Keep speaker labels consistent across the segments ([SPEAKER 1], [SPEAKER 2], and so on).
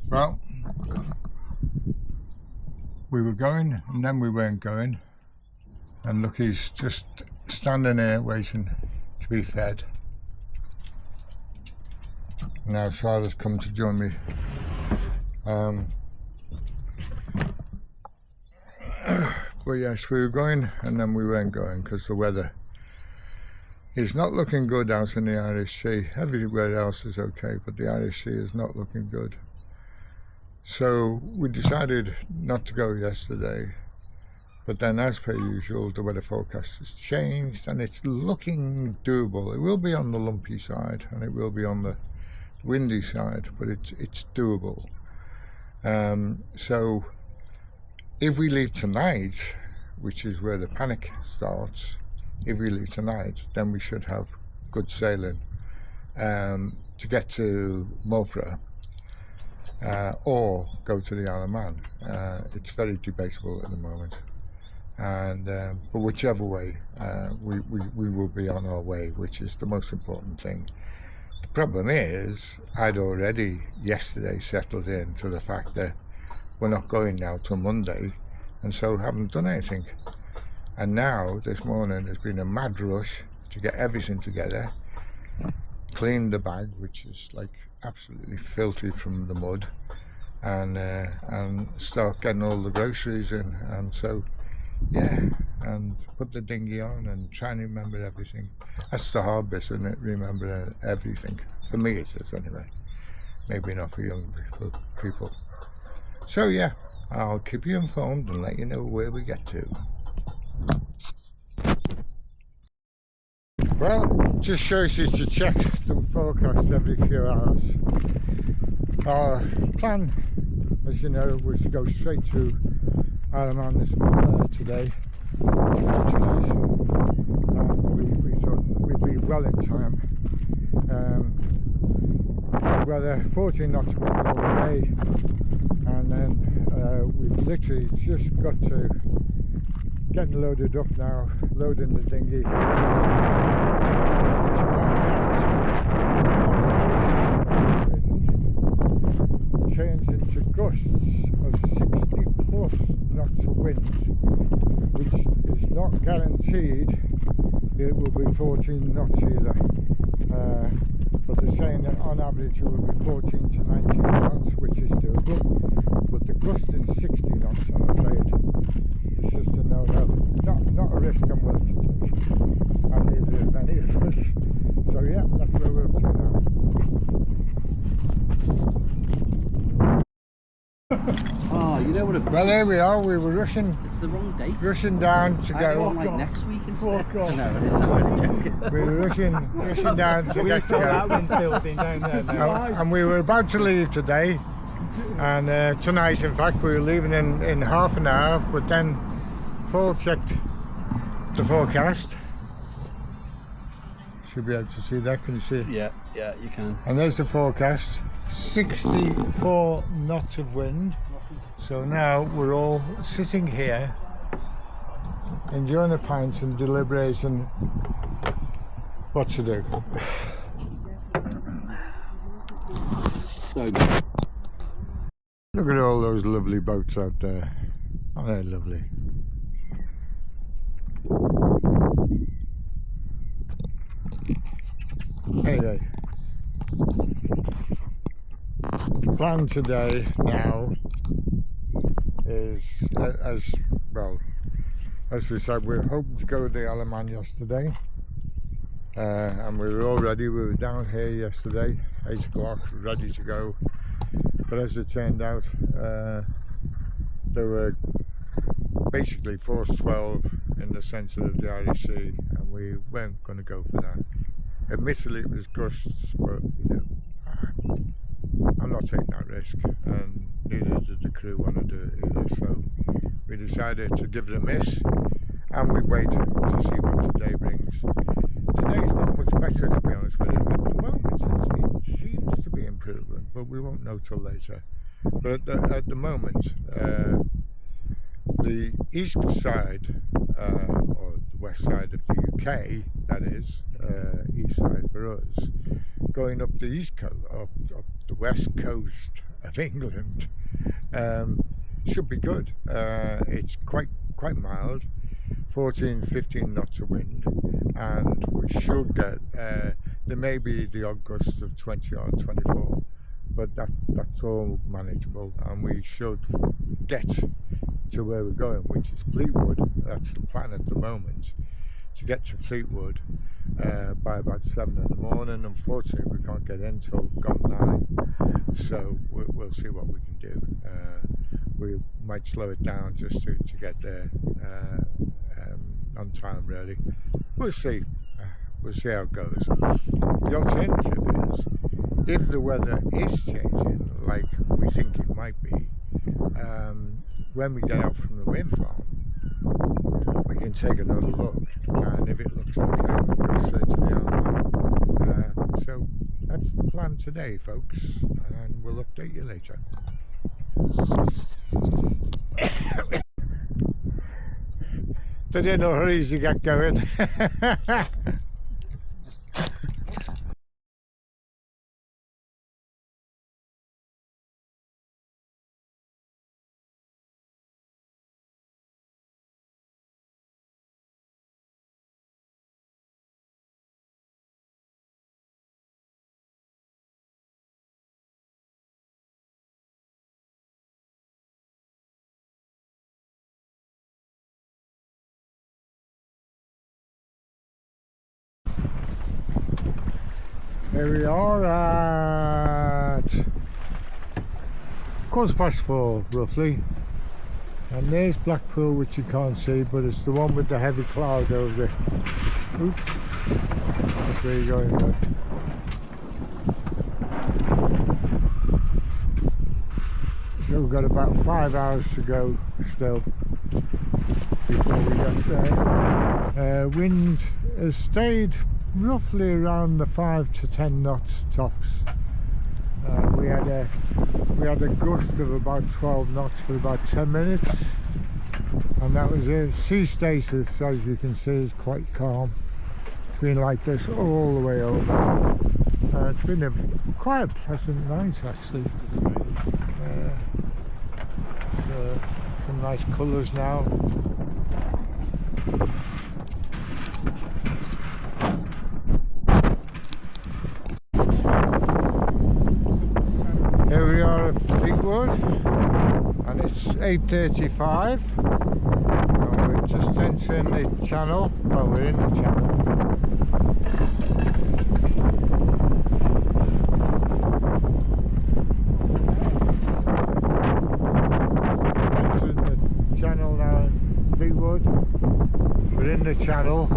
[SPEAKER 1] Well, we were going and then we weren't going, and look, he's just standing here waiting to be fed. Now Charlotte's come to join me. But yes, we were going and then we weren't going because the weather is not looking good out in the Irish Sea. Everywhere else is okay, but the Irish Sea is not looking good. So we decided not to go yesterday, but then as per usual the weather forecast has changed and it's looking doable. It will be on the lumpy side and it will be on the windy side, but it's doable. So if we leave tonight, which is where the panic starts, if we leave tonight, then we should have good sailing to get to Mofra or go to the Isle of Man. It's very debatable at the moment, and but whichever way, we will be on our way, which is the most important thing. The problem is, I'd already yesterday settled into the fact that we're not going now till Monday, and so haven't done anything. And now this morning there's been a mad rush to get everything together, clean the bag, which is like absolutely filthy from the mud, and start getting all the groceries in, and so yeah, and put the dinghy on and try and remember everything. That's the hard bit, isn't it? Remembering everything. For me it is anyway. Maybe not for young people. So yeah, I'll keep you informed and let you know where we get to. Well, just shows you to check the forecast every few hours. Our plan, as you know, was to go straight to Isle of Man today. We thought we'd be well in time. Weather 14 knots wind all the way, and then we've literally just got to getting loaded up now, loading the dinghy. Changed into gusts of 60 plus knots of wind, which is not guaranteed it will be 14 knots either. But they're saying that on average it will be 14 to 19 knots, which is doable. But the gust in 60 knots, I'm afraid, it's just a no-no. Not a risk I'm willing to take. And neither is any of us. So yeah, that's where we're up to now.
[SPEAKER 2] Oh, you know what?
[SPEAKER 1] Well, here we are. We were rushing.
[SPEAKER 2] It's the wrong date.
[SPEAKER 1] Rushing down to
[SPEAKER 2] I
[SPEAKER 1] go.
[SPEAKER 2] want like next week instead.
[SPEAKER 1] Oh,
[SPEAKER 2] No, it is not really joking.
[SPEAKER 1] We were rushing down to get to go. And we were about to leave today, and tonight, in fact, we were leaving in half an hour. But then Paul checked the forecast. Should be able to see that. Can you see it?
[SPEAKER 2] Yeah, you can.
[SPEAKER 1] And there's the forecast. 64 knots of wind. So now we're all sitting here enjoying a pint and deliberating what to do.
[SPEAKER 2] So good.
[SPEAKER 1] Look at all those lovely boats out there. Aren't they lovely? Anyway, the plan today now is, as we said, we were hoping to go to the Isle of Man yesterday, and we were all ready. We were down here yesterday, 8 o'clock, ready to go, but as it turned out, there were basically force 12 in the centre of the Irish Sea, and we weren't going to go for that. Admittedly it was gusts, but you know, I'm not taking that risk, and neither did the crew want to do it either, so we decided to give it a miss, and we wait to see what today brings. Today's not much better, to be honest with you. At the moment it seems to be improving, but we won't know till later. But at the moment, the east side or the west side of the UK that is, east side for us, going up the east coast, up the west coast of England, should be good. It's quite mild, 14-15 knots of wind, and we should get there may be the odd gust of 20 or 24, but that's all manageable, and we should get to where we're going, which is Fleetwood. That's the plan at the moment, to get to Fleetwood by about 7 in the morning. Unfortunately, we can't get in till gone 9, so we'll see what we can do. We might slow it down just to get there on time, really. We'll see. We'll see how it goes. The alternative is, if the weather is changing like we think it might be, when we get out from the wind farm, we can take another look, and if it looks okay, we go straight to the outline. So that's the plan today, folks, and we'll update you later. They're in a hurry to get going. Here we are at 4:15 roughly, and there's Blackpool, which you can't see, but it's the one with the heavy cloud over it. Oops, that's where you're going. Look. So we've got about 5 hours to go still before we get there. Wind has stayed roughly around the 5 to 10 knots tops. We had a gust of about 12 knots for about 10 minutes, and that was it. Sea status, as you can see, is quite calm. It's been like this all the way over. It's been quite a pleasant night, actually. Some nice colours now. Here we are at Fleetwood, and it's 8:35, and we're just entering the channel. Well, we're in the channel. Entering the channel now in Fleetwood. We're in the channel.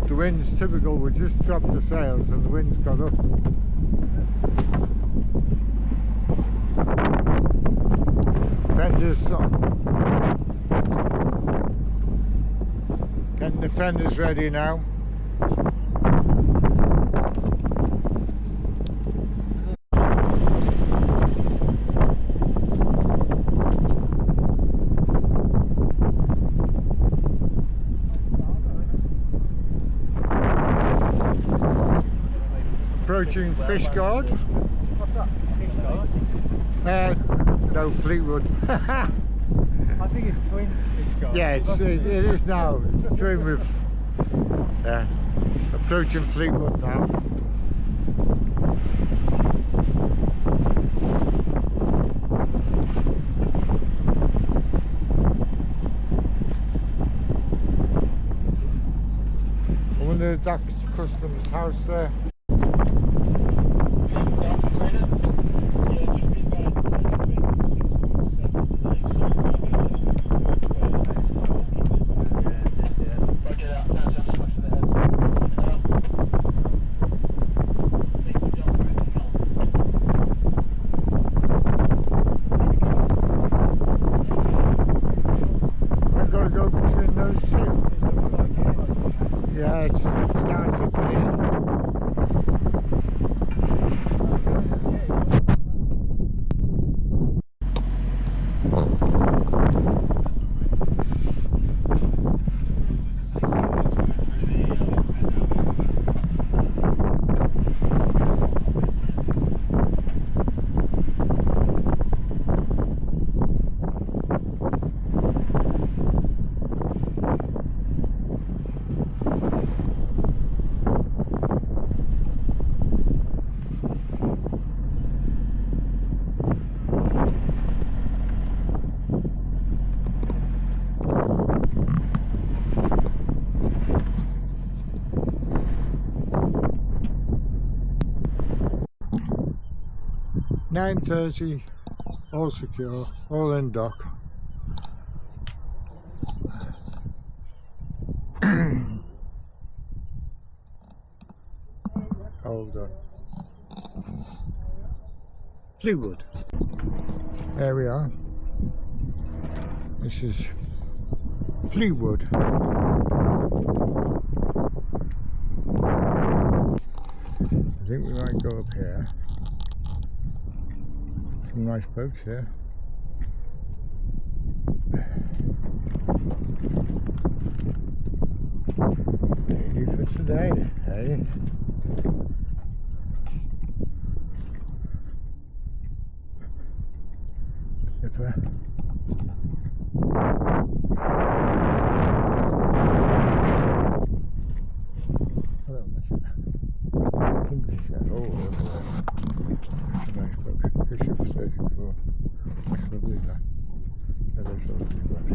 [SPEAKER 1] The wind's typical. We just dropped the sails and the wind's got up. Fenders on. Getting the fenders ready now. Approaching Fishguard.
[SPEAKER 2] What's that? Fishguard?
[SPEAKER 1] No, Fleetwood.
[SPEAKER 2] I think it's twin Fishguard.
[SPEAKER 1] Yeah, it is now. It's twin with. Yeah, approaching Fleetwood now. I wonder if that's Customs House there. Yeah, it's down to 3. "9:30, all secure, all in dock." Hold on. Fleetwood. There we are. This is Fleetwood. I think we might go up here. Some nice boats here. Ready for today, eh? Slipper. Hello, Mr. Kingfisher. Oh, look at that. That's a nice boat. Fish of 34. That's lovely, that. That is lovely boat.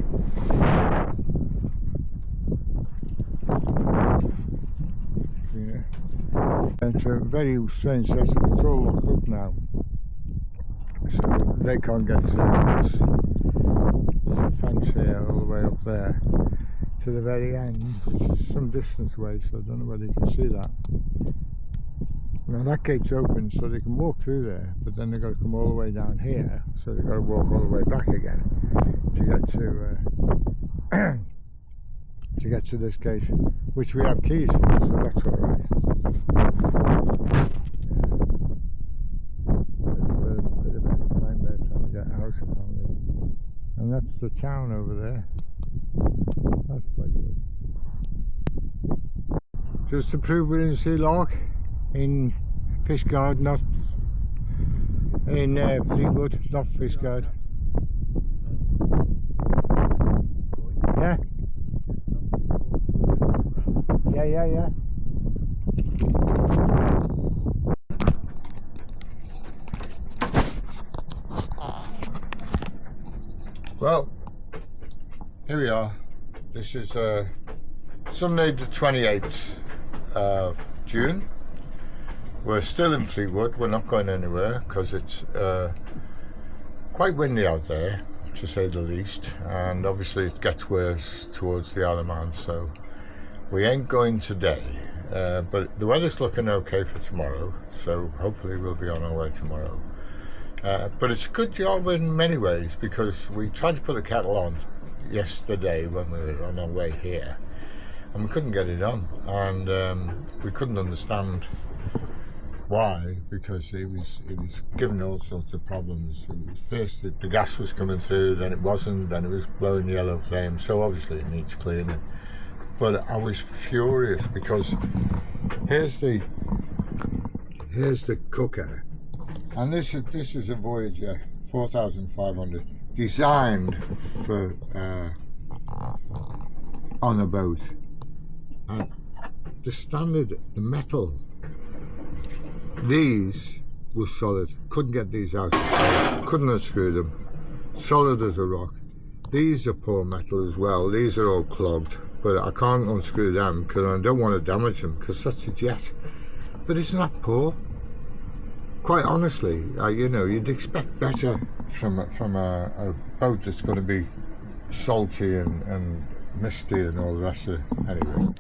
[SPEAKER 1] Yeah. And it's a very strange setup. It's all locked up now, so they can't get to the house. There's a fence here all the way up there to the very end, which is some distance away, so I don't know whether you can see that. Now that gate's open, so they can walk through there, but then they've got to come all the way down here, so they've got to walk all the way back again to get to to get to this gate, which we have keys for, so that's all right. And that's the town over there. That's quite good. Just to prove we're in Sea Loch, in Fishguard, not in Fleetwood, not Fishguard. Yeah? Yeah. Well, here we are. This is Sunday the 28th of June. We're still in Fleetwood. We're not going anywhere because it's quite windy out there, to say the least, and obviously it gets worse towards the Isle of Man, so we ain't going today. But the weather's looking okay for tomorrow, so hopefully we'll be on our way tomorrow. But it's a good job in many ways, because we tried to put a kettle on yesterday when we were on our way here, and we couldn't get it on, and we couldn't understand why, because it was giving all sorts of problems. It was first the gas was coming through, then it wasn't, then it was blowing yellow flame, so obviously it needs cleaning. But I was furious because here's the cooker. And this is a Voyager 4500, designed for on a boat. And the standard, the metal, these were solid. Couldn't get these out. Couldn't unscrew them. Solid as a rock. These are poor metal as well. These are all clogged, but I can't unscrew them because I don't want to damage them, because that's a jet. But it's not poor. Quite honestly, you know, you'd expect better from a boat that's going to be salty and misty and all the rest of it. Anyway,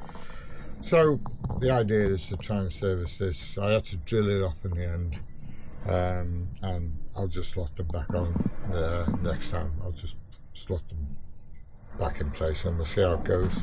[SPEAKER 1] so the idea is to try and service this. I had to drill it off in the end, and I'll just slot them back on next time. I'll just slot them back in place and we'll see how it goes.